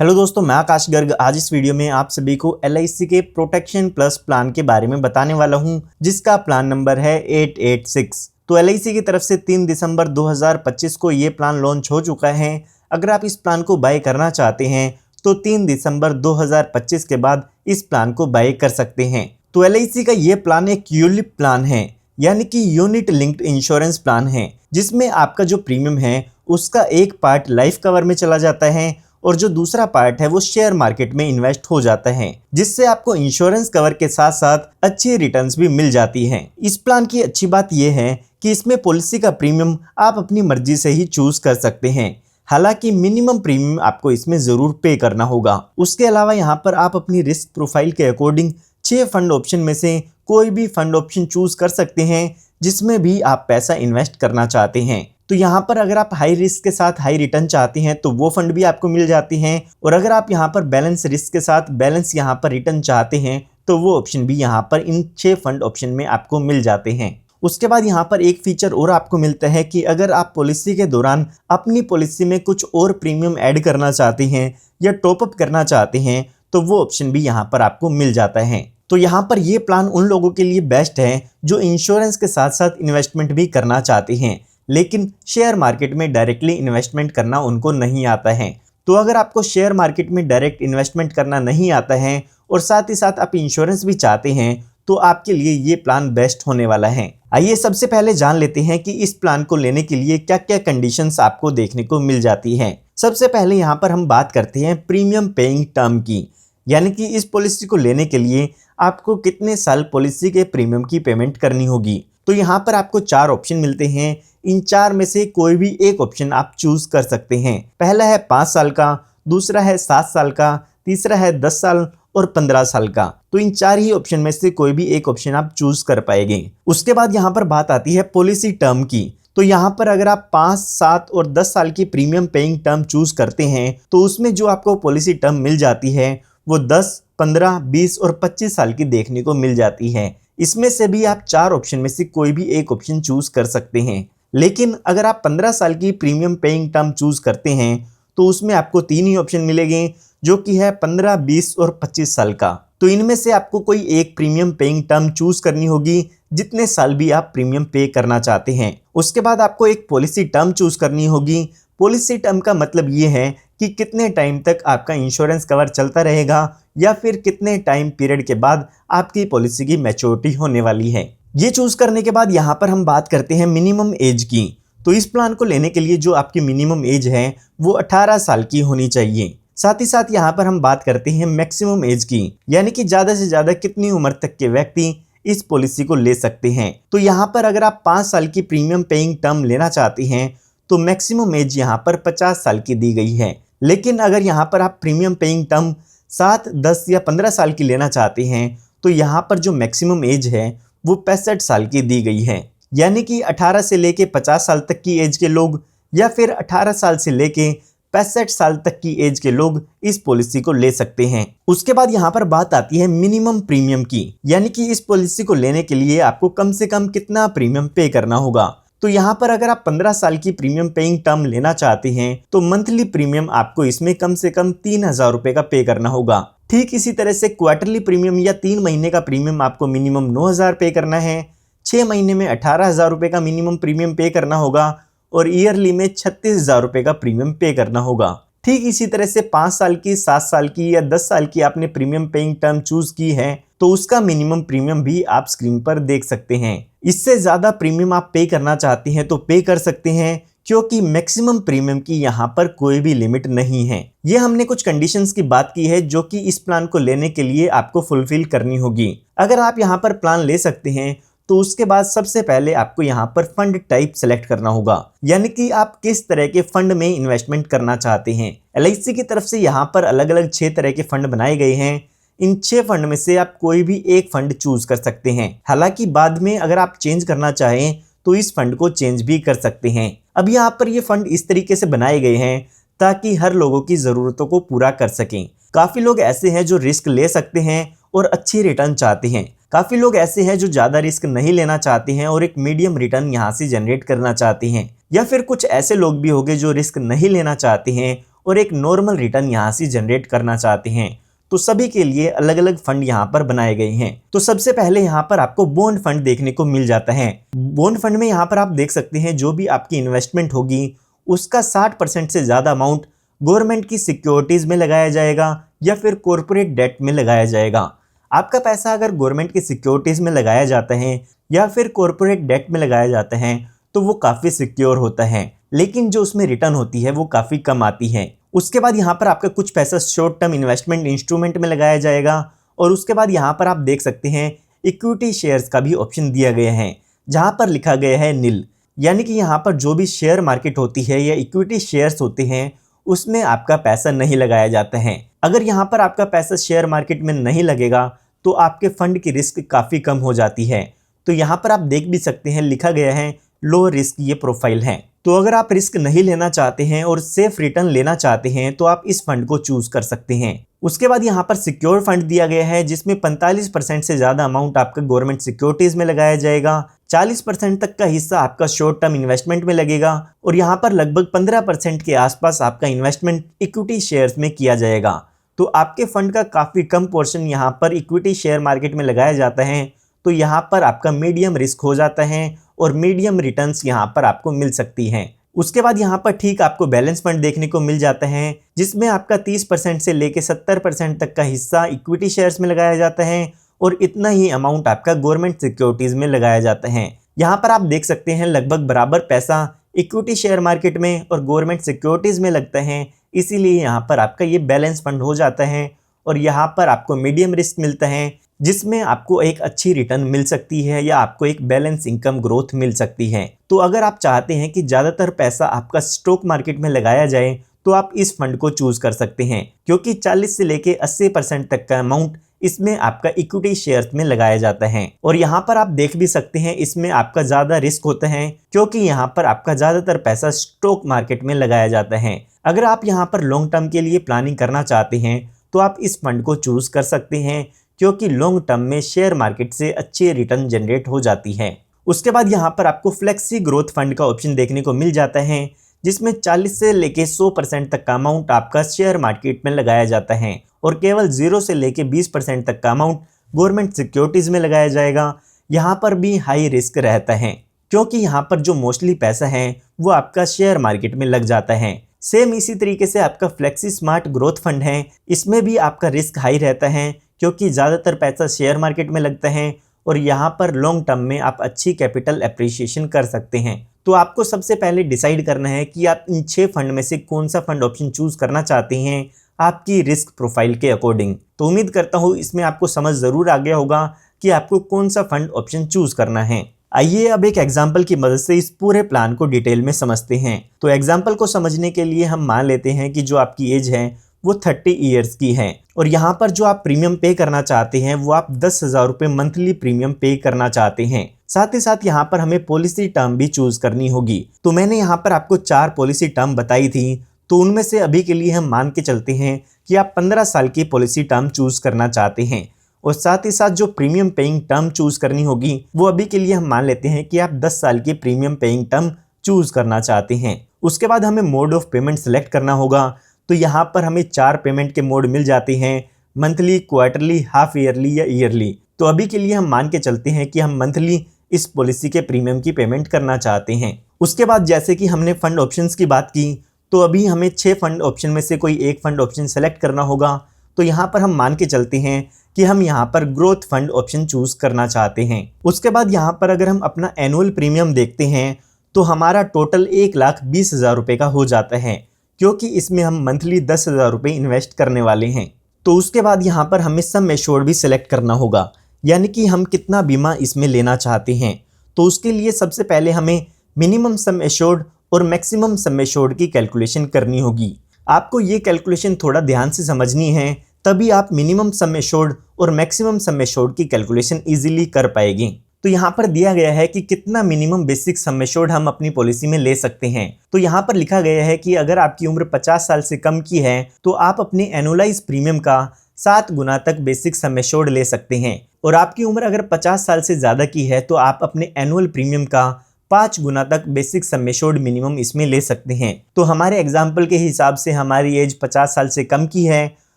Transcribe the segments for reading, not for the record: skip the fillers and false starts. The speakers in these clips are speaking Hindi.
हेलो दोस्तों, मैं आकाश गर्ग आज इस वीडियो में आप सभी को LIC के प्रोटेक्शन प्लस प्लान के बारे में बताने वाला हूं, जिसका प्लान नंबर है 886। तो LIC की तरफ से 3 दिसंबर 2025 को ये प्लान लॉन्च हो चुका है। अगर आप इस प्लान को बाय करना चाहते हैं तो 3 दिसंबर 2025 के बाद इस प्लान को बाय कर सकते हैं। तो LIC का ये प्लान एक यूलिप प्लान है, यानी कि यूनिट लिंक्ड इंश्योरेंस प्लान है, जिसमें आपका जो प्रीमियम है उसका एक पार्ट लाइफ कवर में चला जाता है और जो दूसरा पार्ट है वो शेयर मार्केट में इन्वेस्ट हो जाता है, जिससे आपको इंश्योरेंस कवर के साथ साथ अच्छी रिटर्न्स भी मिल जाती हैं। इस प्लान की अच्छी बात यह है कि इसमें पॉलिसी का प्रीमियम आप अपनी मर्जी से ही चूज कर सकते हैं। हालांकि मिनिमम प्रीमियम आपको इसमें जरूर पे करना होगा। उसके अलावा यहाँ पर आप अपनी रिस्क प्रोफाइल के अकॉर्डिंग 6 फंड ऑप्शन में से कोई भी फंड ऑप्शन चूज कर सकते हैं, जिसमें भी आप पैसा इन्वेस्ट करना चाहते हैं। तो यहाँ पर अगर आप हाई रिस्क के साथ हाई रिटर्न चाहते हैं तो वो फंड भी आपको मिल जाती हैं, और अगर आप यहाँ पर बैलेंस रिस्क के साथ बैलेंस यहाँ पर रिटर्न चाहते हैं तो वो ऑप्शन भी यहाँ पर इन 6 फंड ऑप्शन में आपको मिल जाते हैं। उसके बाद यहाँ पर एक फीचर और आपको मिलता है कि अगर आप पॉलिसी के दौरान अपनी पॉलिसी में कुछ और प्रीमियम ऐड करना चाहते हैं या टॉपअप करना चाहते हैं तो वो ऑप्शन भी यहाँ पर आपको मिल जाता है। तो यहाँ पर ये प्लान उन लोगों के लिए बेस्ट है जो इंश्योरेंस के साथ साथ इन्वेस्टमेंट भी करना चाहते हैं, लेकिन शेयर मार्केट में डायरेक्टली इन्वेस्टमेंट करना उनको नहीं आता है। तो अगर आपको शेयर मार्केट में डायरेक्ट इन्वेस्टमेंट करना नहीं आता है और साथ ही साथ आप इंश्योरेंस भी चाहते हैं तो आपके लिए ये प्लान बेस्ट होने वाला है। आइए सबसे पहले जान लेते हैं कि इस प्लान को लेने के लिए क्या क्या कंडीशंस आपको देखने को मिल जाती हैं। सबसे पहले यहाँ पर हम बात करते हैं प्रीमियम पेइंग टर्म की, यानी कि इस पॉलिसी को लेने के लिए आपको कितने साल पॉलिसी के प्रीमियम की पेमेंट करनी होगी। तो यहाँ पर आपको 4 ऑप्शन मिलते हैं। इन 4 में से कोई भी एक ऑप्शन आप चूज कर सकते हैं। पहला है 5 साल का, दूसरा है 7 साल का, तीसरा है 10 साल और 15 साल का। तो इन 4 ही ऑप्शन में से कोई भी एक ऑप्शन आप चूज कर पाएंगे। उसके बाद यहाँ पर बात आती है पॉलिसी टर्म की। तो यहाँ पर अगर आप 5, 7 और 10 साल की प्रीमियम पेइंग टर्म चूज करते हैं तो उसमें जो आपको पॉलिसी टर्म मिल जाती है वो 10, 15, 20 और 25 साल की देखने को मिल जाती है। इसमें से भी आप 4 ऑप्शन में से कोई भी एक ऑप्शन चूज कर सकते हैं। लेकिन अगर आप 15 साल की प्रीमियम पेइंग टर्म चूज करते हैं तो उसमें आपको 3 ही ऑप्शन मिलेंगे, जो कि है 15, 20 और 25 साल का। तो इनमें से आपको कोई एक प्रीमियम पेइंग टर्म चूज करनी होगी, जितने साल भी आप प्रीमियम पे करना चाहते हैं। उसके बाद आपको एक पॉलिसी टर्म चूज करनी होगी। पॉलिसी टर्म का मतलब ये है कि कितने टाइम तक आपका इंश्योरेंस कवर चलता रहेगा या फिर कितने टाइम पीरियड के बाद आपकी पॉलिसी की मैच्योरिटी होने वाली है। ये चूज करने के बाद यहाँ पर हम बात करते हैं मिनिमम एज की। तो इस प्लान को लेने के लिए जो आपकी मिनिमम एज है वो 18 साल की होनी चाहिए। साथ ही साथ यहाँ पर हम बात करते हैं मैक्सिमम एज की, यानी कि ज्यादा से ज्यादा कितनी उम्र तक के व्यक्ति इस पॉलिसी को ले सकते हैं। तो यहाँ पर अगर आप 5 साल की प्रीमियम पेइंग टर्म लेना चाहते हैं तो मैक्सिमम एज यहाँ पर 50 साल की दी गई है। लेकिन अगर यहाँ पर आप प्रीमियम पेइंग टर्म 7, 10 या 15 साल की लेना चाहते हैं तो यहाँ पर जो मैक्सिमम एज है वो 65 साल की दी गई है। यानी कि 18 से लेके 50 साल तक की एज के लोग या फिर 18 साल से लेके 65 साल तक की एज के लोग इस पॉलिसी को ले सकते हैं। उसके बाद यहाँ पर बात आती है मिनिमम प्रीमियम की, यानी कि इस पॉलिसी को लेने के लिए आपको कम से कम कितना प्रीमियम पे करना होगा। तो यहाँ पर अगर आप 15 साल की प्रीमियम पेइंग टर्म लेना चाहते हैं तो मंथली प्रीमियम आपको इसमें कम से कम 3000 रुपए का पे करना होगा। ठीक इसी तरह से क्वार्टरली प्रीमियम या 3 महीने का प्रीमियम आपको मिनिमम 9000 पे करना है। 6 महीने में 18,000 रुपए का मिनिमम प्रीमियम पे करना होगा और ईयरली में 36,000 रुपए का प्रीमियम पे करना होगा। ठीक इसी तरह से 5 साल की, 7 साल की या 10 साल की आपने प्रीमियम पेइंग टर्म चूज की है तो उसका मिनिमम प्रीमियम भी आप स्क्रीन पर देख सकते हैं। इससे ज्यादा प्रीमियम आप पे करना चाहते हैं तो पे कर सकते हैं, क्योंकि मैक्सिमम प्रीमियम की यहाँ पर कोई भी लिमिट नहीं है। ये हमने कुछ कंडीशंस की बात की है जो कि इस प्लान को लेने के लिए आपको फुलफिल करनी होगी। अगर आप यहाँ पर प्लान ले सकते हैं तो उसके बाद सबसे पहले आपको यहाँ पर फंड टाइप सेलेक्ट करना होगा, यानी कि आप किस तरह के फंड में इन्वेस्टमेंट करना चाहते हैं। LIC की तरफ से यहाँ पर अलग अलग 6 तरह के फंड बनाए गए हैं। इन 6 फंड में से आप कोई भी एक फंड चूज कर सकते हैं। हालांकि बाद में अगर आप चेंज करना चाहें तो इस फंड को चेंज भी कर सकते हैं। अब यहाँ पर ये फंड इस तरीके से बनाए गए हैं ताकि हर लोगों की जरूरतों को पूरा कर सकें। काफी लोग ऐसे हैं जो रिस्क ले सकते हैं और अच्छी रिटर्न चाहते हैं। काफी लोग ऐसे हैं जो ज्यादा रिस्क नहीं लेना चाहते हैं और एक मीडियम रिटर्न यहाँ से जनरेट करना चाहते हैं। या फिर कुछ ऐसे लोग भी होंगे जो रिस्क नहीं लेना चाहते हैं और एक नॉर्मल रिटर्न यहाँ से जनरेट करना चाहते हैं। तो सभी के लिए अलग अलग फंड यहाँ पर बनाए गए हैं। तो सबसे पहले यहाँ पर आपको बॉन्ड फंड देखने को मिल जाता है। बॉन्ड फंड में यहाँ पर आप देख सकते हैं जो भी आपकी इन्वेस्टमेंट होगी उसका 60% से ज़्यादा अमाउंट गवर्नमेंट की सिक्योरिटीज़ में लगाया जाएगा या फिर कॉरपोरेट डेट में लगाया जाएगा। आपका पैसा अगर गवर्नमेंट की सिक्योरिटीज़ में लगाया जाता है या फिर कॉरपोरेट डेट में लगाया जाता है तो वो काफ़ी सिक्योर होता है, लेकिन जो उसमें रिटर्न होती है वो काफ़ी कम आती है। उसके बाद यहाँ पर आपका कुछ पैसा शॉर्ट टर्म इन्वेस्टमेंट इंस्ट्रूमेंट में लगाया जाएगा और उसके बाद यहाँ पर आप देख सकते हैं इक्विटी शेयर्स का भी ऑप्शन दिया गया है जहाँ पर लिखा गया है नील, यानी कि यहाँ पर जो भी शेयर मार्केट होती है या इक्विटी शेयर्स होते हैं उसमें आपका पैसा नहीं लगाया जाता है। अगर यहाँ पर आपका पैसा शेयर मार्केट में नहीं लगेगा तो आपके फंड की रिस्क काफ़ी कम हो जाती है। तो यहाँ पर आप देख भी सकते हैं लिखा गया है लो रिस्क ये प्रोफाइल है। तो अगर आप रिस्क नहीं लेना चाहते हैं और सेफ रिटर्न लेना चाहते हैं तो आप इस फंड को चूज कर सकते हैं। उसके बाद यहाँ पर सिक्योर फंड दिया गया है जिसमें 45% से ज़्यादा अमाउंट आपका गवर्नमेंट सिक्योरिटीज़ में लगाया जाएगा, 40% तक का हिस्सा आपका शॉर्ट टर्म इन्वेस्टमेंट में लगेगा और यहाँ पर लगभग 15% के आसपास आपका इन्वेस्टमेंट इक्विटी शेयर्स में किया जाएगा। तो आपके फंड का काफ़ी कम पोर्शन यहाँ पर इक्विटी शेयर मार्केट में लगाया जाता है। तो यहाँ पर आपका मीडियम रिस्क हो जाता है और मीडियम रिटर्न्स यहाँ पर आपको मिल सकती हैं। उसके बाद यहाँ पर ठीक आपको बैलेंस फंड देखने को मिल जाता है जिसमें आपका 30% से लेके 70% तक का हिस्सा इक्विटी शेयर्स में लगाया जाता है और इतना ही अमाउंट आपका गवर्नमेंट सिक्योरिटीज़ में लगाया जाता है। यहाँ पर आप देख सकते हैं लगभग बराबर पैसा इक्विटी शेयर मार्केट में और गवर्नमेंट सिक्योरिटीज़ में लगता है, इसीलिए यहाँ पर आपका ये बैलेंस फंड हो जाता है और यहाँ पर आपको मीडियम रिस्क मिलता है जिसमें आपको एक अच्छी रिटर्न मिल सकती है या आपको एक बैलेंस इनकम ग्रोथ मिल सकती है। तो अगर आप चाहते हैं कि ज़्यादातर पैसा आपका स्टॉक मार्केट में लगाया जाए तो आप इस फंड को चूज कर सकते हैं क्योंकि 40 से लेके 80% तक का अमाउंट इसमें आपका इक्विटी शेयर्स में लगाया जाता है। और यहाँ पर आप देख भी सकते हैं इसमें आपका ज़्यादा रिस्क होता है क्योंकि यहाँ पर आपका ज़्यादातर पैसा स्टॉक मार्केट में लगाया जाता है। अगर आप यहाँ पर लॉन्ग टर्म के लिए प्लानिंग करना चाहते हैं तो आप इस फंड को चूज कर सकते हैं क्योंकि लॉन्ग टर्म में शेयर मार्केट से अच्छी रिटर्न जनरेट हो जाती है। उसके बाद यहाँ पर आपको फ्लेक्सी ग्रोथ फंड का ऑप्शन देखने को मिल जाता है जिसमें 40 से लेके 100% तक का अमाउंट आपका शेयर मार्केट में लगाया जाता है और केवल 0 से लेके 20% तक का अमाउंट गवर्नमेंट सिक्योरिटीज़ में लगाया जाएगा। यहाँ पर भी हाई रिस्क रहता है क्योंकि यहाँ पर जो मोस्टली पैसा है वो आपका शेयर मार्केट में लग जाता है। सेम इसी तरीके से आपका फ्लेक्सी स्मार्ट ग्रोथ फंड है, इसमें भी आपका रिस्क हाई रहता है क्योंकि ज़्यादातर पैसा शेयर मार्केट में लगता है और यहाँ पर लॉन्ग टर्म में आप अच्छी कैपिटल एप्रिसिएशन कर सकते हैं। तो आपको सबसे पहले डिसाइड करना है कि आप इन 6 फंड में से कौन सा फंड ऑप्शन चूज करना चाहते हैं आपकी रिस्क प्रोफाइल के अकॉर्डिंग। तो उम्मीद करता हूँ इसमें आपको समझ ज़रूर आ गया होगा कि आपको कौन सा फंड ऑप्शन चूज करना है। आइए अब एक एग्जाम्पल की मदद से इस पूरे प्लान को डिटेल में समझते हैं। तो एग्जाम्पल को समझने के लिए हम मान लेते हैं कि जो आपकी एज है वो 30 ईयर्स की है और यहाँ पर जो आप प्रीमियम पे करना चाहते हैं वो आप 10,000 रुपये मंथली प्रीमियम पे करना चाहते हैं। साथ ही साथ यहाँ पर हमें पॉलिसी टर्म भी चूज करनी होगी। तो मैंने यहाँ पर आपको 4 पॉलिसी टर्म बताई थी, तो उनमें से अभी के लिए हम मान के चलते हैं कि आप 15 साल की पॉलिसी टर्म चूज करना चाहते हैं और साथ ही साथ जो प्रीमियम पेइंग टर्म चूज करनी होगी वो अभी के लिए हम मान लेते हैं कि आप 10 साल की प्रीमियम पेइंग टर्म चूज करना चाहते हैं। उसके बाद हमें मोड ऑफ पेमेंट सेलेक्ट करना होगा। तो यहाँ पर हमें 4 पेमेंट के मोड मिल जाते हैं, मंथली, क्वार्टरली, हाफ ईयरली या ईयरली। तो अभी के लिए हम मान के चलते हैं कि हम मंथली इस पॉलिसी के प्रीमियम की पेमेंट करना चाहते हैं। उसके बाद जैसे कि हमने फंड ऑप्शंस की बात की तो अभी हमें 6 फंड ऑप्शन में से कोई एक फंड ऑप्शन सेलेक्ट करना होगा। तो यहाँ पर हम मान के चलते हैं कि हम यहाँ पर ग्रोथ फंड ऑप्शन चूज करना चाहते हैं। उसके बाद यहाँ पर अगर हम अपना एनुअल प्रीमियम देखते हैं तो हमारा टोटल 1,20,000 रुपये का हो जाता है क्योंकि इसमें हम मंथली 10,000 रुपये इन्वेस्ट करने वाले हैं। तो उसके बाद यहाँ पर हमें सम एश्योर्ड भी सिलेक्ट करना होगा, यानी कि हम कितना बीमा इसमें लेना चाहते हैं। तो उसके लिए सबसे पहले हमें मिनिमम सम एश्योर्ड और मैक्सिमम सम एश्योर्ड की कैलकुलेशन करनी होगी। आपको ये कैलकुलेशन थोड़ा ध्यान से समझनी है, तभी आप मिनिमम सम एश्योर्ड और मैक्सिमम सम एश्योर्ड की कैलकुलेशन ईजिली कर पाएंगे। तो यहाँ पर दिया गया है कि कितना मिनिमम बेसिक सम एश्योर्ड हम अपनी पॉलिसी में ले सकते हैं। तो यहाँ पर लिखा गया है कि अगर आपकी उम्र 50 साल से कम की है तो आप अपने एनुअलाइज प्रीमियम का 7 गुना तक बेसिक सम एश्योर्ड ले सकते हैं और आपकी उम्र अगर 50 साल से ज़्यादा की है तो आप अपने एनुअल प्रीमियम का 5 गुना तक बेसिक सम एश्योर्ड मिनिमम इसमें ले सकते हैं। तो हमारे एग्जाम्पल के हिसाब से हमारी एज 50 साल से कम की है,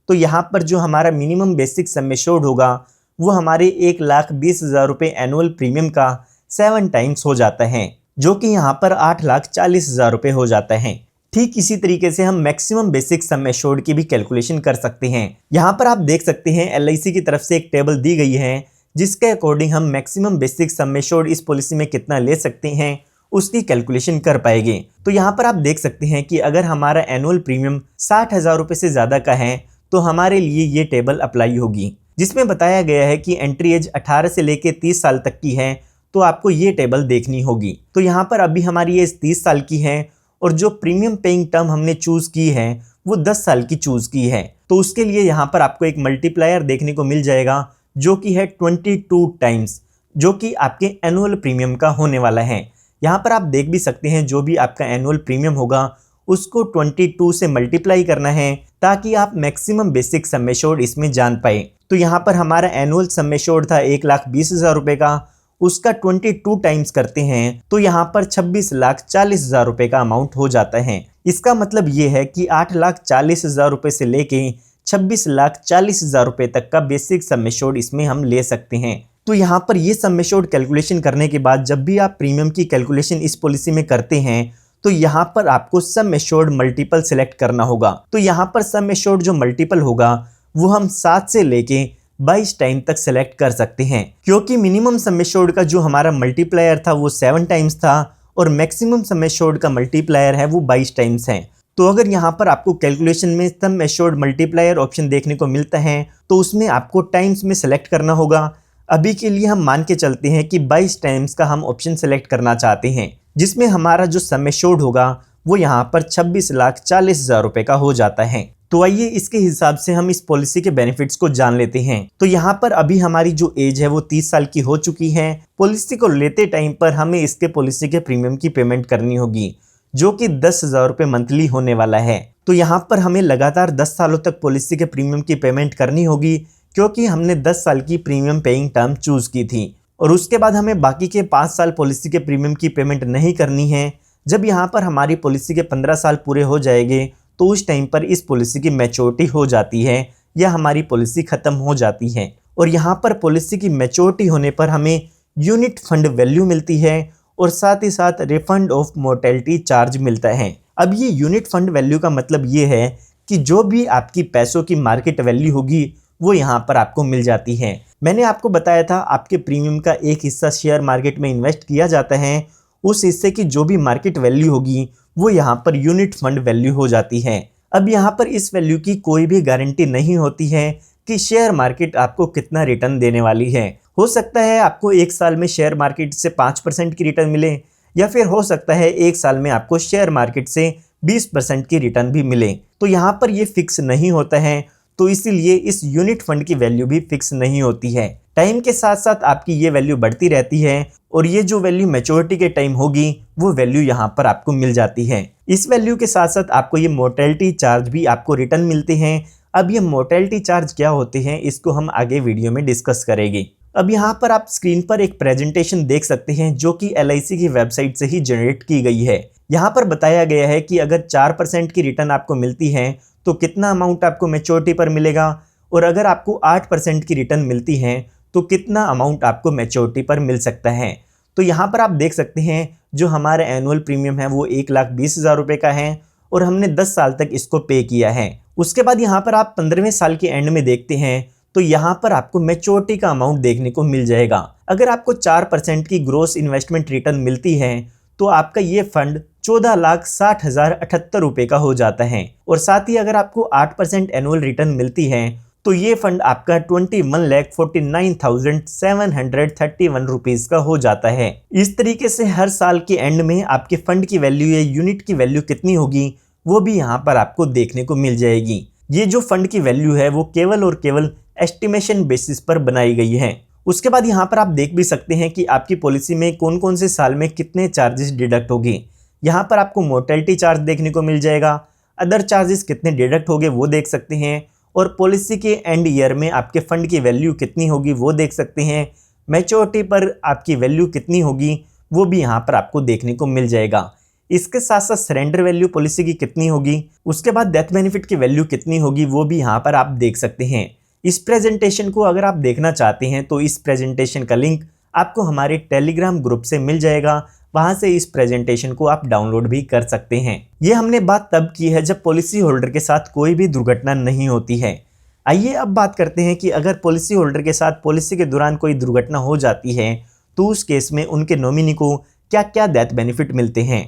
तो यहाँ पर जो हमारा मिनिमम बेसिक सम एश्योर्ड होगा वो हमारे 1,20,000 रुपये एनुअल प्रीमियम का 7 टाइम्स हो जाता है, जो कि यहाँ पर 8,40,000 रुपये हो जाता है। ठीक इसी तरीके से हम मैक्सिमम बेसिक सम एश्योर्ड की भी कैलकुलेशन कर सकते हैं। यहाँ पर आप देख सकते हैं LIC की तरफ से एक टेबल दी गई है जिसके अकॉर्डिंग हम मैक्सिमम बेसिक सम एश्योर्ड इस पॉलिसी में कितना ले सकते हैं उसकी कैलकुलेशन कर पाएंगे। तो यहाँ पर आप देख सकते हैं कि अगर हमारा एनुअल प्रीमियम 60,000 रुपये से ज़्यादा का है तो हमारे लिए ये टेबल अप्लाई होगी, जिसमें बताया गया है कि एंट्री एज 18 से लेकर 30 साल तक की है तो आपको ये टेबल देखनी होगी। तो यहाँ पर अभी हमारी एज 30 साल की है और जो प्रीमियम पेइंग टर्म हमने चूज़ की है वो 10 साल की चूज़ की है। तो उसके लिए यहाँ पर आपको एक मल्टीप्लायर देखने को मिल जाएगा जो कि है 22 टाइम्स, जो कि आपके एनुअल प्रीमियम का होने वाला है। यहाँ पर आप देख भी सकते हैं जो भी आपका एनुअल प्रीमियम होगा उसको 22 से मल्टीप्लाई करना है ताकि आप मैक्सिमम बेसिक सम एश्योर्ड इसमें जान पाए। तो यहाँ पर हमारा एनुअल सम एश्योर्ड था 1,20,000 रुपये का, उसका 22 टाइम्स करते हैं तो यहाँ पर 26,40,000 रुपये का अमाउंट हो जाता है। इसका मतलब ये है कि 8,40,000 रुपये से लेके 26,40,000 रुपये तक का बेसिक सम एश्योर्ड इसमें हम ले सकते हैं। तो यहाँ पर ये सम एश्योर्ड कैलकुलेशन करने के बाद जब भी आप प्रीमियम की कैलकुलेशन इस पॉलिसी में करते हैं तो यहाँ पर आपको सम एश्योर्ड मल्टीपल सेलेक्ट करना होगा। तो यहाँ पर सम एश्योर्ड जो मल्टीपल होगा वो हम 7 से लेके 22 टाइम तक सेलेक्ट कर सकते हैं, क्योंकि मिनिमम सम एश्योर्ड का जो हमारा मल्टीप्लायर था वो 7 टाइम्स था और मैक्सिमम सम एश्योर्ड का मल्टीप्लायर है वो 22 टाइम्स है। तो अगर यहाँ पर आपको कैलकुलेशन में सम एश्योर्ड मल्टीप्लायर ऑप्शन देखने को मिलता है तो उसमें आपको टाइम्स में सेलेक्ट करना होगा। अभी के लिए हम मान के चलते हैं कि 22 टाइम्स का हम ऑप्शन सेलेक्ट करना चाहते हैं, जिसमें हमारा जो सम एश्योर्ड होगा वो यहाँ पर 26,40,000 रुपये का हो जाता है। तो आइए इसके हिसाब से हम इस पॉलिसी के बेनिफिट्स को जान लेते हैं। तो यहाँ पर अभी हमारी जो एज है वो 30 साल की हो चुकी है। पॉलिसी को लेते टाइम पर हमें इसके पॉलिसी के प्रीमियम की पेमेंट करनी होगी जो कि 10,000 रुपये मंथली होने वाला है। तो यहाँ पर हमें लगातार 10 सालों तक पॉलिसी के प्रीमियम की पेमेंट करनी होगी, क्योंकि हमने 10 साल की प्रीमियम पेइंग टर्म चूज की थी और उसके बाद हमें बाकी के 5 साल पॉलिसी के प्रीमियम की पेमेंट नहीं करनी है। जब यहाँ पर हमारी पॉलिसी के 15 साल पूरे हो जाएंगे तो उस टाइम पर इस पॉलिसी की मैच्योरिटी हो जाती है या हमारी पॉलिसी ख़त्म हो जाती है। और यहाँ पर पॉलिसी की मैच्योरिटी होने पर हमें यूनिट फंड वैल्यू मिलती है और साथ ही साथ रिफंड ऑफ मोर्टेलिटी चार्ज मिलता है। अब ये यूनिट फंड वैल्यू का मतलब ये है कि जो भी आपकी पैसों की मार्केट वैल्यू होगी वो यहाँ पर आपको मिल जाती है। मैंने आपको बताया था आपके प्रीमियम का एक हिस्सा शेयर मार्केट में इन्वेस्ट किया जाता है, उस हिस्से की जो भी मार्केट वैल्यू होगी वो यहाँ पर यूनिट फंड वैल्यू हो जाती है। अब यहाँ पर इस वैल्यू की कोई भी गारंटी नहीं होती है कि शेयर मार्केट आपको कितना रिटर्न देने वाली है। हो सकता है आपको 1 साल में शेयर मार्केट से 5% की रिटर्न मिले या फिर हो सकता है 1 साल में आपको शेयर मार्केट से 20% की रिटर्न भी मिले। तो यहाँ पर ये फिक्स नहीं होता है, तो इसीलिए इस यूनिट फंड की वैल्यू भी फिक्स नहीं होती है। टाइम के साथ साथ आपकी ये वैल्यू बढ़ती रहती है और ये जो वैल्यू मैच्योरिटी के टाइम होगी वो वैल्यू यहाँ पर आपको मिल जाती है। इस वैल्यू के साथ साथ आपको ये मोर्टेलिटी चार्ज भी आपको रिटर्न मिलते हैं। अब ये मोर्टेलिटी चार्ज क्या होते हैं इसको हम आगे वीडियो में डिस्कस करेंगे। अब यहाँ पर आप स्क्रीन पर एक प्रेजेंटेशन देख सकते हैं जो कि LIC की वेबसाइट से ही जनरेट की गई है। यहाँ पर बताया गया है कि अगर 4% की रिटर्न आपको मिलती है तो कितना अमाउंट आपको मैच्योरिटी पर मिलेगा और अगर आपको 8% की रिटर्न मिलती है तो कितना अमाउंट आपको मैच्योरिटी पर मिल सकता है। तो यहाँ पर आप देख सकते हैं जो हमारा एनुअल प्रीमियम है वो 1,20,000 रुपये का है और हमने 10 साल तक इसको पे किया है। उसके बाद यहाँ पर आप 15वें साल के एंड में देखते हैं तो यहाँ पर आपको मैच्योरिटी का अमाउंट देखने को मिल जाएगा। अगर आपको 4% की ग्रोस इन्वेस्टमेंट रिटर्न मिलती है तो आपका ये फंड 14,60,078 रुपये का हो जाता है और साथ ही अगर आपको 8% एनुअल रिटर्न मिलती है तो ये फंड आपका 21,49,731 रुपीज़ का हो जाता है। इस तरीके से हर साल के एंड में आपके फंड की वैल्यू या यूनिट की वैल्यू कितनी होगी वो भी यहाँ पर आपको देखने को मिल जाएगी। ये जो फंड की वैल्यू है वो केवल और केवल एस्टिमेशन बेसिस पर बनाई गई है। उसके बाद यहाँ पर आप देख भी सकते हैं कि आपकी पॉलिसी में कौन कौन से साल में कितने चार्जेस डिडक्ट होंगे। यहाँ पर आपको मोर्टेलिटी चार्ज देखने को मिल जाएगा, अदर चार्जेस कितने डिडक्ट होंगे वो देख सकते हैं और पॉलिसी के एंड ईयर में आपके फंड की वैल्यू कितनी होगी वो देख सकते हैं। मैच्योरिटी पर आपकी वैल्यू कितनी होगी वो भी यहाँ पर आपको देखने को मिल जाएगा। इसके साथ साथ सरेंडर वैल्यू पॉलिसी की कितनी होगी, उसके बाद डेथ बेनिफिट की वैल्यू कितनी होगी, वो भी यहाँ पर आप देख सकते हैं। इस प्रेजेंटेशन को अगर आप देखना चाहते हैं तो इस प्रेजेंटेशन का लिंक आपको हमारे टेलीग्राम ग्रुप से मिल जाएगा, वहां से इस प्रेजेंटेशन को आप डाउनलोड भी कर सकते हैं। ये हमने बात तब की है जब पॉलिसी होल्डर के साथ कोई भी दुर्घटना नहीं होती है। आइए अब बात करते हैं कि अगर पॉलिसी होल्डर के साथ पॉलिसी के दौरान कोई दुर्घटना हो जाती है तो उस केस में उनके नॉमिनी को क्या क्या डेथ बेनिफिट मिलते हैं।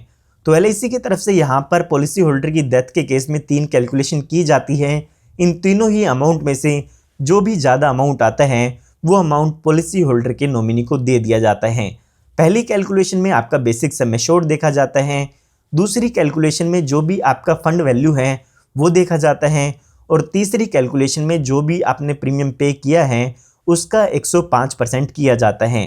तो एलआईसी की तरफ से यहाँ पर पॉलिसी होल्डर की डेथ के केस में 3 कैलकुलेशन की जाती है। इन तीनों ही अमाउंट में से जो भी ज़्यादा अमाउंट आता है वो अमाउंट पॉलिसी होल्डर के नॉमिनी को दे दिया जाता है। पहली कैलकुलेशन में आपका बेसिक सम एश्योर्ड देखा जाता है, दूसरी कैलकुलेशन में जो भी आपका फंड वैल्यू है वो देखा जाता है, और तीसरी कैलकुलेशन में जो भी आपने प्रीमियम पे किया है उसका 105% किया जाता है।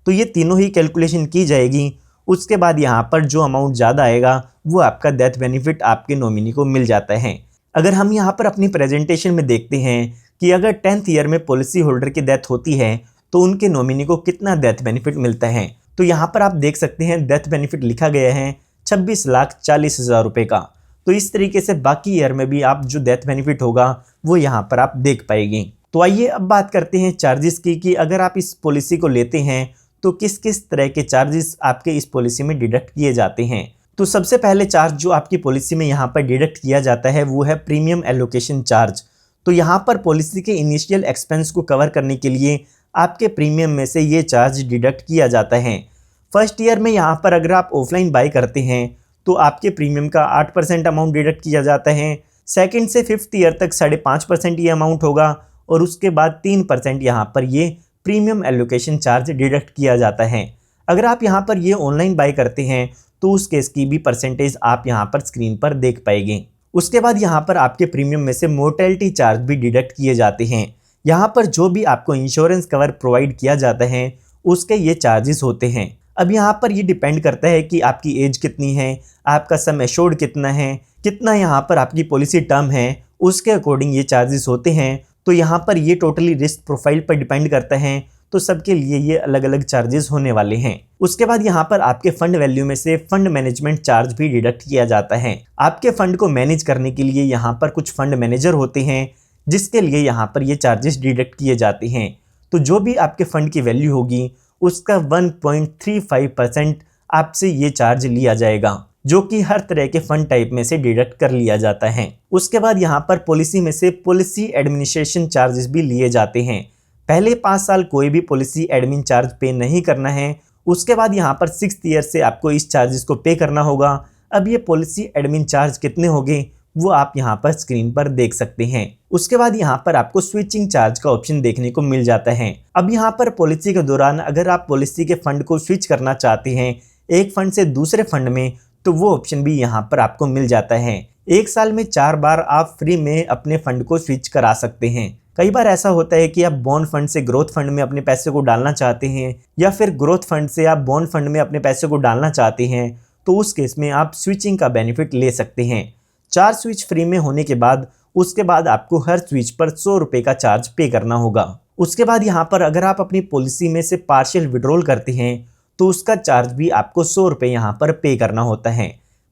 तो ये तीनों ही कैलकुलेशन की जाएगी। उसके बाद यहाँ पर जो अमाउंट ज़्यादा आएगा वो आपका डेथ बेनिफिट आपके नॉमिनी को मिल जाता है। अगर हम यहाँ पर अपनी प्रेजेंटेशन में देखते हैं कि अगर 10th ईयर में पॉलिसी होल्डर की डेथ होती है तो उनके नॉमिनी को कितना डेथ बेनिफिट मिलता है, तो यहाँ पर आप देख सकते हैं डेथ बेनिफिट लिखा गया है 26,40,000 रुपये का। तो इस तरीके से बाकी ईयर में भी आप जो डेथ बेनिफिट होगा वो यहाँ पर आप देख पाएंगे। तो आइए अब बात करते हैं चार्जेस की कि अगर आप इस पॉलिसी को लेते हैं तो किस किस तरह के चार्जेस आपके इस पॉलिसी में डिडक्ट किए जाते हैं। तो सबसे पहले चार्ज जो आपकी पॉलिसी में यहाँ पर डिडक्ट किया जाता है वो है प्रीमियम एलोकेशन चार्ज। तो यहाँ पर पॉलिसी के इनिशियल एक्सपेंस को कवर करने के लिए आपके प्रीमियम में से ये चार्ज डिडक्ट किया जाता है। फर्स्ट ईयर में यहाँ पर अगर आप ऑफलाइन बाय करते हैं तो आपके प्रीमियम का 8% अमाउंट डिडक्ट किया जाता है। सेकंड से 5th ईयर तक 5.5% ये अमाउंट होगा, और उसके बाद 3% यहाँ पर ये प्रीमियम एलोकेशन चार्ज डिडक्ट किया जाता है। अगर आप यहाँ पर ये ऑनलाइन बाय करते हैं तो उस केस की भी परसेंटेज आप यहाँ पर स्क्रीन पर देख पाएंगे। उसके बाद यहाँ पर आपके प्रीमियम में से मोर्टेलिटी चार्ज भी डिडक्ट किए जाते हैं। यहाँ पर जो भी आपको इंश्योरेंस कवर प्रोवाइड किया जाता है उसके ये चार्जेस होते हैं। अब यहाँ पर ये डिपेंड करता है कि आपकी एज कितनी है, आपका सम एश्योर्ड कितना है, कितना यहाँ पर आपकी पॉलिसी टर्म है, उसके अकॉर्डिंग ये चार्जेस होते हैं। तो यहाँ पर ये टोटली रिस्क प्रोफाइल पर डिपेंड करता है, तो सबके लिए ये अलग अलग चार्जेस होने वाले हैं। उसके बाद यहाँ पर आपके फंड वैल्यू में से फंड मैनेजमेंट चार्ज भी डिडक्ट किया जाता है। आपके फंड को मैनेज करने के लिए यहाँ पर कुछ फंड मैनेजर होते हैं जिसके लिए यहाँ पर ये चार्जेस डिडक्ट किए जाते हैं। तो जो भी आपके फंड की वैल्यू होगी उसका 1.35% आपसे ये चार्ज लिया जाएगा, जो कि हर तरह के फंड टाइप में से डिडक्ट कर लिया जाता है। उसके बाद यहाँ पर पॉलिसी में से पॉलिसी एडमिनिस्ट्रेशन चार्जेस भी लिए जाते हैं। पहले 5 साल कोई भी पॉलिसी एडमिन चार्ज पे नहीं करना है। उसके बाद यहाँ पर 6th ईयर से आपको इस चार्जेस को पे करना होगा। अब ये पॉलिसी एडमिन चार्ज कितने होंगे वो आप यहाँ पर स्क्रीन पर देख सकते हैं। उसके बाद यहाँ पर आपको स्विचिंग चार्ज का ऑप्शन देखने को मिल जाता है। अब यहाँ पर पॉलिसी के दौरान अगर आप पॉलिसी के फंड को स्विच करना चाहते हैं एक फंड से दूसरे फंड में, तो वो ऑप्शन भी यहाँ पर आपको मिल जाता है। 1 साल में 4 बार आप फ्री में अपने फंड को स्विच करा सकते हैं। कई बार ऐसा होता है कि आप बॉन्ड फंड से ग्रोथ फंड में अपने पैसे को डालना चाहते हैं, या फिर ग्रोथ फंड से आप बॉन्ड फंड में अपने पैसे को डालना चाहते हैं, तो उस केस में आप स्विचिंग का बेनिफिट ले सकते हैं। 4 स्विच फ्री में होने के बाद उसके बाद आपको हर स्विच पर 100 रुपये का चार्ज पे करना होगा। उसके बाद यहाँ पर अगर आप अपनी पॉलिसी में से पार्शियल विड्रॉल करते हैं तो उसका चार्ज भी आपको 100 रुपये यहाँ पर पे करना होता है।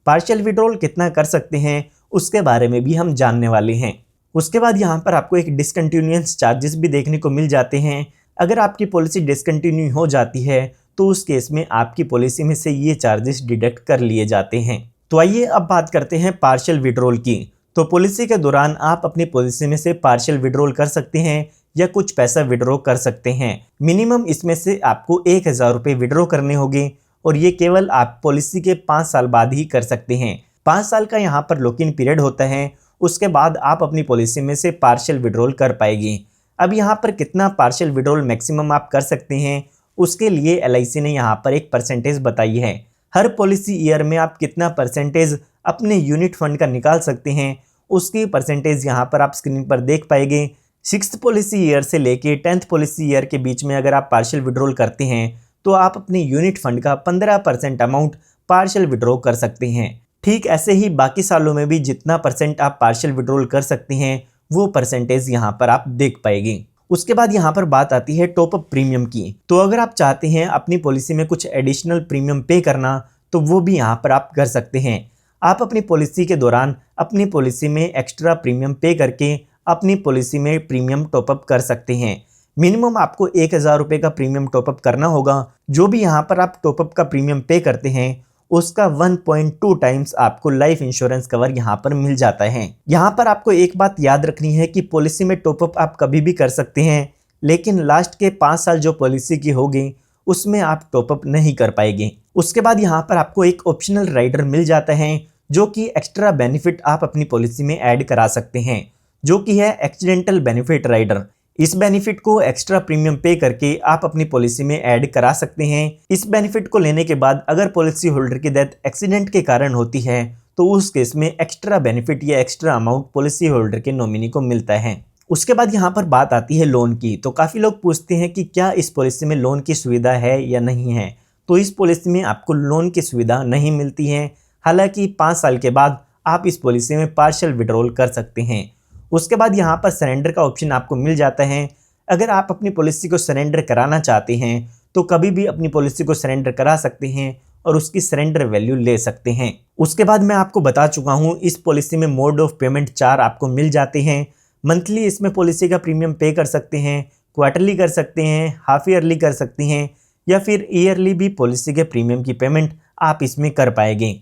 पार्शियल विड्रॉल कितना कर सकते हैं उसके बारे में भी हम जानने वाले हैं। उसके बाद यहाँ पर आपको एक डिसकंटिन्यूएंस चार्जेस भी देखने को मिल जाते हैं। अगर आपकी पॉलिसी डिसकंटिन्यू हो जाती है तो उस केस में आपकी पॉलिसी में से ये चार्जेस डिडक्ट कर लिए जाते हैं। तो आइए अब बात करते हैं पार्शियल विड्रॉल की। तो पॉलिसी के दौरान आप अपनी पॉलिसी में से पार्शियल विड्रॉल कर सकते हैं या कुछ पैसा विड्रॉ कर सकते हैं। मिनिमम इसमें से आपको 1,000 रुपये विड्रॉ करने होंगे, और ये केवल आप पॉलिसी के 5 साल बाद ही कर सकते हैं। 5 साल का यहाँ पर लॉक इन पीरियड होता है। उसके बाद आप अपनी पॉलिसी में से पार्शियल विड्रॉल कर पाएंगे। अब यहाँ पर कितना पार्शियल विड्रॉल मैक्सिमम आप कर सकते हैं उसके लिए एलआईसी ने यहाँ पर एक परसेंटेज बताई है। हर पॉलिसी ईयर में आप कितना परसेंटेज अपने यूनिट फंड का निकाल सकते हैं उसकी परसेंटेज यहाँ पर आप स्क्रीन पर देख पाएंगे। 6th पॉलिसी ईयर से लेके 10th पॉलिसी ईयर के बीच में अगर आप पार्शियल विड्रॉल करते हैं तो आप अपने यूनिट फंड का 15% अमाउंट पार्शियल विड्रॉ कर सकते हैं। ठीक ऐसे ही बाकी सालों में भी जितना परसेंट आप पार्शियल विड्रॉल कर सकते हैं वो परसेंटेज यहाँ पर आप देख पाएंगे। उसके बाद यहाँ पर बात आती है टॉप अप प्रीमियम की। तो अगर आप चाहते हैं अपनी पॉलिसी में कुछ एडिशनल प्रीमियम पे करना तो वो भी यहाँ पर आप कर सकते हैं। आप अपनी पॉलिसी के दौरान अपनी पॉलिसी में एक्स्ट्रा प्रीमियम पे करके अपनी पॉलिसी में प्रीमियम टॉपअप कर सकते हैं। मिनिमम आपको 1000 रुपये का प्रीमियम टॉपअप करना होगा। जो भी यहाँ पर आप टॉपअप का प्रीमियम पे करते हैं उसका 1.2 टाइम्स आपको लाइफ इंश्योरेंस कवर यहाँ पर मिल जाता है। यहाँ पर आपको एक बात याद रखनी है कि पॉलिसी में टॉपअप आप कभी भी कर सकते हैं, लेकिन लास्ट के 5 साल जो पॉलिसी की होगी उसमें आप टॉपअप नहीं कर पाएंगे। उसके बाद यहाँ पर आपको एक ऑप्शनल राइडर मिल जाता है जो कि एक्स्ट्रा बेनिफिट आप अपनी पॉलिसी में ऐड करा सकते हैं, जो कि है एक्सीडेंटल बेनिफिट राइडर। इस बेनिफिट को एक्स्ट्रा प्रीमियम पे करके आप अपनी पॉलिसी में ऐड करा सकते हैं। इस बेनिफिट को लेने के बाद अगर पॉलिसी होल्डर की डेथ एक्सीडेंट के कारण होती है तो उस केस में एक्स्ट्रा बेनिफिट या एक्स्ट्रा अमाउंट पॉलिसी होल्डर के नॉमिनी को मिलता है। उसके बाद यहाँ पर बात आती है लोन की। तो काफ़ी लोग पूछते हैं कि क्या इस पॉलिसी में लोन की सुविधा है या नहीं है। तो इस पॉलिसी में आपको लोन की सुविधा नहीं मिलती है, हालांकि 5 साल के बाद आप इस पॉलिसी में पार्शियल विड्रॉल कर सकते हैं। उसके बाद यहाँ पर सरेंडर का ऑप्शन आपको मिल जाता है। अगर आप अपनी पॉलिसी को सरेंडर कराना चाहते हैं तो कभी भी अपनी पॉलिसी को सरेंडर करा सकते हैं और उसकी सरेंडर वैल्यू ले सकते हैं। उसके बाद मैं आपको बता चुका हूँ इस पॉलिसी में मोड ऑफ पेमेंट 4 आपको मिल जाते हैं। मंथली इसमें पॉलिसी का प्रीमियम पे कर सकते हैं, क्वार्टरली कर सकते हैं, हाफ ईयरली कर सकते हैं या फिर ईयरली भी पॉलिसी के प्रीमियम की पेमेंट आप इसमें कर पाएंगे।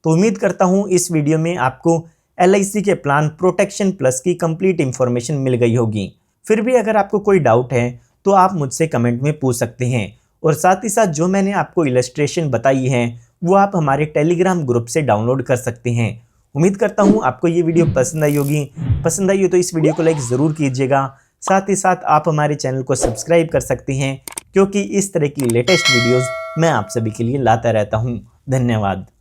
तो उम्मीद करता हूँ इस वीडियो में आपको LIC के प्लान प्रोटेक्शन प्लस की कंप्लीट इन्फॉर्मेशन मिल गई होगी। फिर भी अगर आपको कोई डाउट है तो आप मुझसे कमेंट में पूछ सकते हैं, और साथ ही साथ जो मैंने आपको इलस्ट्रेशन बताई है वो आप हमारे टेलीग्राम ग्रुप से डाउनलोड कर सकते हैं। उम्मीद करता हूँ आपको ये वीडियो पसंद आई होगी। पसंद आई हो तो इस वीडियो को लाइक ज़रूर कीजिएगा। साथ ही साथ आप हमारे चैनल को सब्सक्राइब कर सकते हैं, क्योंकि इस तरह की लेटेस्ट वीडियोज़ मैं आप सभी के लिए लाता रहता हूँ। धन्यवाद।